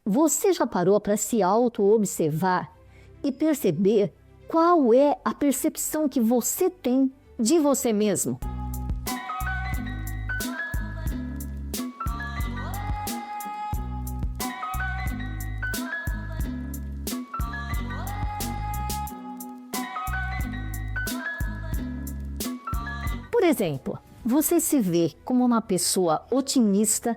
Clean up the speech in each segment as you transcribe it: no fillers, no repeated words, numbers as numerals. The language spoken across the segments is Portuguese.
Você já parou para se auto-observar e perceber qual é a percepção que você tem de você mesmo? Por exemplo, você se vê como uma pessoa otimista,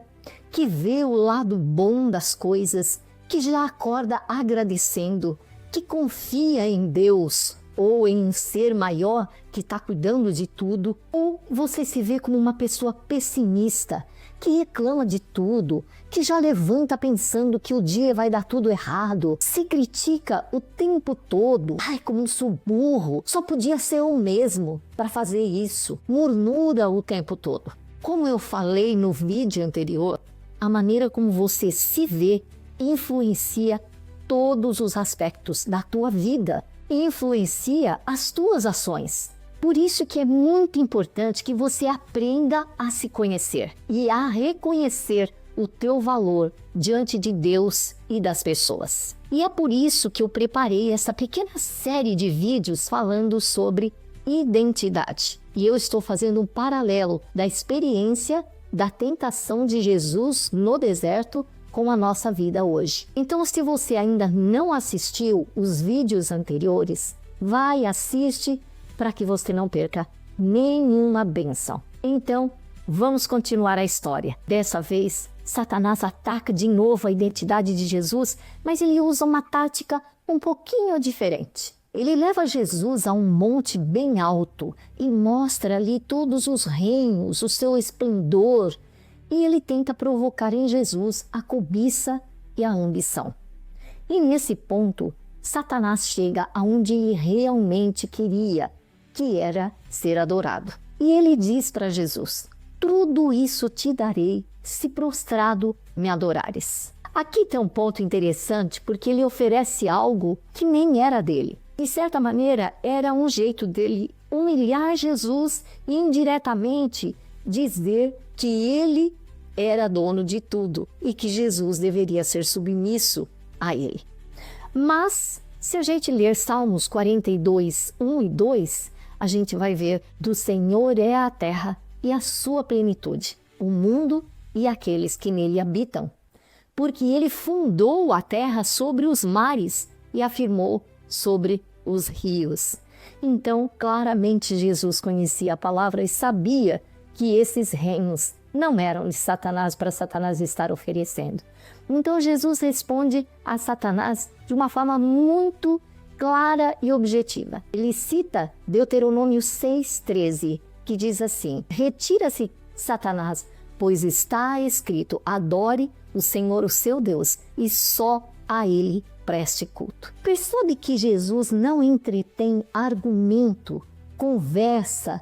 que vê o lado bom das coisas, que já acorda agradecendo, que confia em Deus ou em um ser maior que está cuidando de tudo? Ou você se vê como uma pessoa pessimista, que reclama de tudo, que já levanta pensando que o dia vai dar tudo errado, se critica o tempo todo? Ai, como eu sou burro, só podia ser eu mesmo para fazer isso. Murmura o tempo todo. Como eu falei no vídeo anterior, a maneira como você se vê influencia todos os aspectos da tua vida e influencia as tuas ações. Por isso que é muito importante que você aprenda a se conhecer e a reconhecer o teu valor diante de Deus e das pessoas. E é por isso que eu preparei essa pequena série de vídeos falando sobre identidade. E eu estou fazendo um paralelo da experiência da tentação de Jesus no deserto com a nossa vida hoje. Então, se você ainda não assistiu os vídeos anteriores, vai, assiste, para que você não perca nenhuma bênção. Então, vamos continuar a história. Dessa vez, Satanás ataca de novo a identidade de Jesus, mas ele usa uma tática um pouquinho diferente. Ele leva Jesus a um monte bem alto e mostra ali todos os reinos, o seu esplendor, e ele tenta provocar em Jesus a cobiça e a ambição. E nesse ponto, Satanás chega aonde ele realmente queria, que era ser adorado. E ele diz para Jesus: tudo isso te darei se prostrado me adorares. Aqui tem um ponto interessante, porque ele oferece algo que nem era dele. De certa maneira, era um jeito dele humilhar Jesus e indiretamente dizer que ele era dono de tudo e que Jesus deveria ser submisso a ele. Mas, se a gente ler Salmos 42, 1 e 2, a gente vai ver: do Senhor é a terra e a sua plenitude, o mundo e aqueles que nele habitam. Porque ele fundou a terra sobre os mares e afirmou sobre os rios. Então, claramente, Jesus conhecia a palavra e sabia que esses reinos não eram de Satanás para Satanás estar oferecendo. Então, Jesus responde a Satanás de uma forma muito clara e objetiva. Ele cita Deuteronômio 6,13, que diz assim: retira-se, Satanás, pois está escrito: adore o Senhor, o seu Deus, e só a ele preste culto. Percebe que Jesus não entretém argumento, conversa,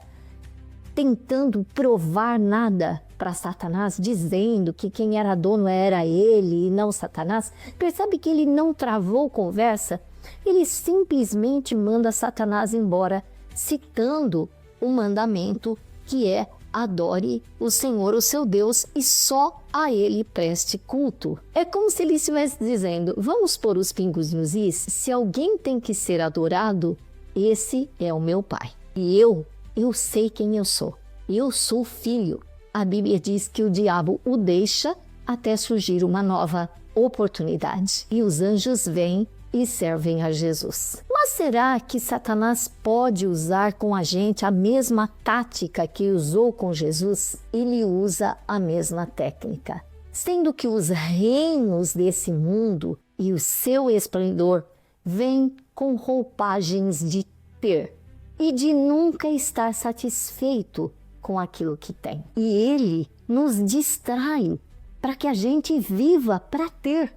tentando provar nada para Satanás, dizendo que quem era dono era ele e não Satanás. Percebe que ele não travou conversa? Ele simplesmente manda Satanás embora, citando o mandamento que é: adore o Senhor, o seu Deus, e só a ele preste culto. É como se ele estivesse dizendo: vamos pôr os pingos nos is, se alguém tem que ser adorado, esse é o meu Pai. E eu sei quem eu sou. Eu sou filho. A Bíblia diz que o diabo o deixa até surgir uma nova oportunidade. E os anjos vêm e servem a Jesus. Mas será que Satanás pode usar com a gente a mesma tática que usou com Jesus? Ele usa a mesma técnica. Sendo que os reinos desse mundo e o seu esplendor vêm com roupagens de ter e de nunca estar satisfeito com aquilo que tem. E ele nos distrai para que a gente viva para ter,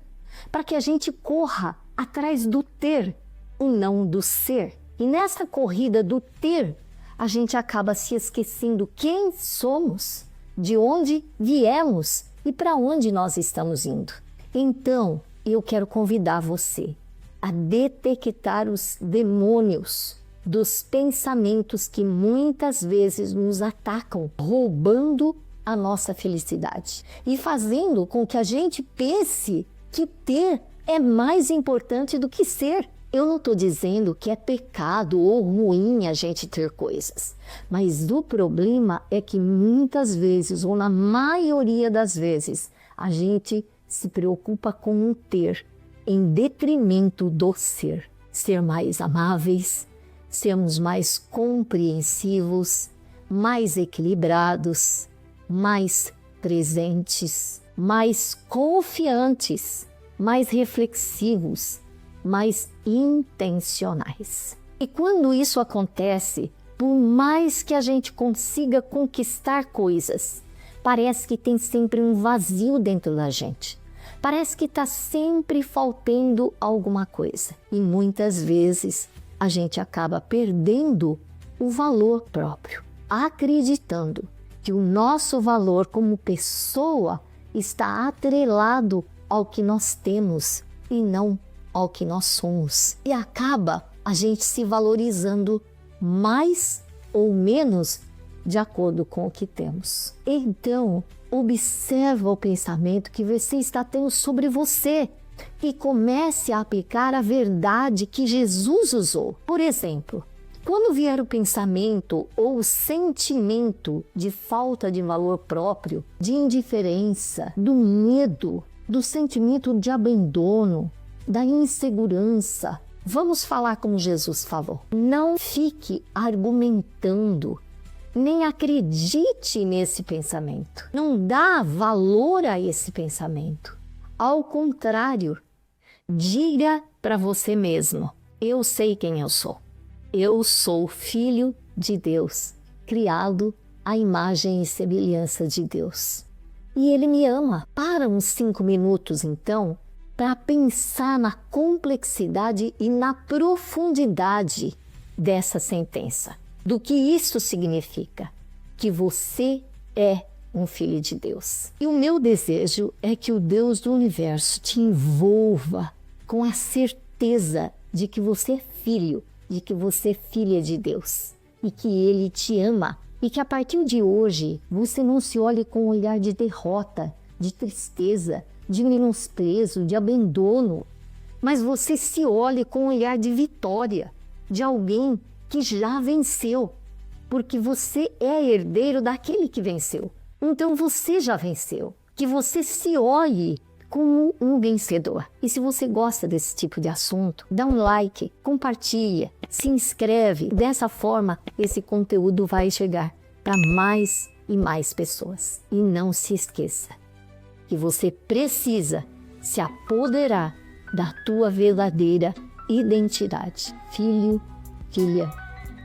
para que a gente corra atrás do ter e não do ser. E nessa corrida do ter, a gente acaba se esquecendo quem somos, de onde viemos e para onde nós estamos indo. Então, eu quero convidar você a detectar os demônios dos pensamentos que muitas vezes nos atacam, roubando a nossa felicidade e fazendo com que a gente pense que ter é mais importante do que ser. Eu não estou dizendo que é pecado ou ruim a gente ter coisas, mas o problema é que muitas vezes, ou na maioria das vezes, a gente se preocupa com o ter em detrimento do ser. Ser mais amáveis, sermos mais compreensivos, mais equilibrados, mais presentes, mais confiantes, mais reflexivos, mais intencionais. E quando isso acontece, por mais que a gente consiga conquistar coisas, parece que tem sempre um vazio dentro da gente. Parece que está sempre faltando alguma coisa. E muitas vezes a gente acaba perdendo o valor próprio, acreditando que o nosso valor como pessoa está atrelado ao que nós temos e não ao que nós somos. E acaba a gente se valorizando mais ou menos de acordo com o que temos. Então, observa o pensamento que você está tendo sobre você e comece a aplicar a verdade que Jesus usou. Por exemplo, quando vier o pensamento ou o sentimento de falta de valor próprio, de indiferença, do medo, do sentimento de abandono, da insegurança, vamos falar como Jesus falou. Não fique argumentando, nem acredite nesse pensamento. Não dá valor a esse pensamento. Ao contrário, diga para você mesmo: eu sei quem eu sou. Eu sou filho de Deus, criado à imagem e semelhança de Deus. E Ele me ama. Para uns 5 minutos, então, para pensar na complexidade e na profundidade dessa sentença. Do que isso significa? Que você é um filho de Deus. E o meu desejo é que o Deus do universo te envolva com a certeza de que você é filho, de que você é filha de Deus e que Ele te ama. E que a partir de hoje você não se olhe com um olhar de derrota, de tristeza, de menosprezo, de abandono, mas você se olhe com um olhar de vitória, de alguém que já venceu, porque você é herdeiro daquele que venceu. Então você já venceu. Que você se olhe como um vencedor. E se você gosta desse tipo de assunto, dá um like, compartilha, se inscreve. Dessa forma, esse conteúdo vai chegar para mais e mais pessoas. E não se esqueça que você precisa se apoderar da tua verdadeira identidade. Filho, filha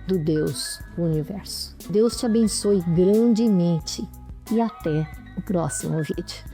do Deus do universo. Deus te abençoe grandemente e até o próximo vídeo.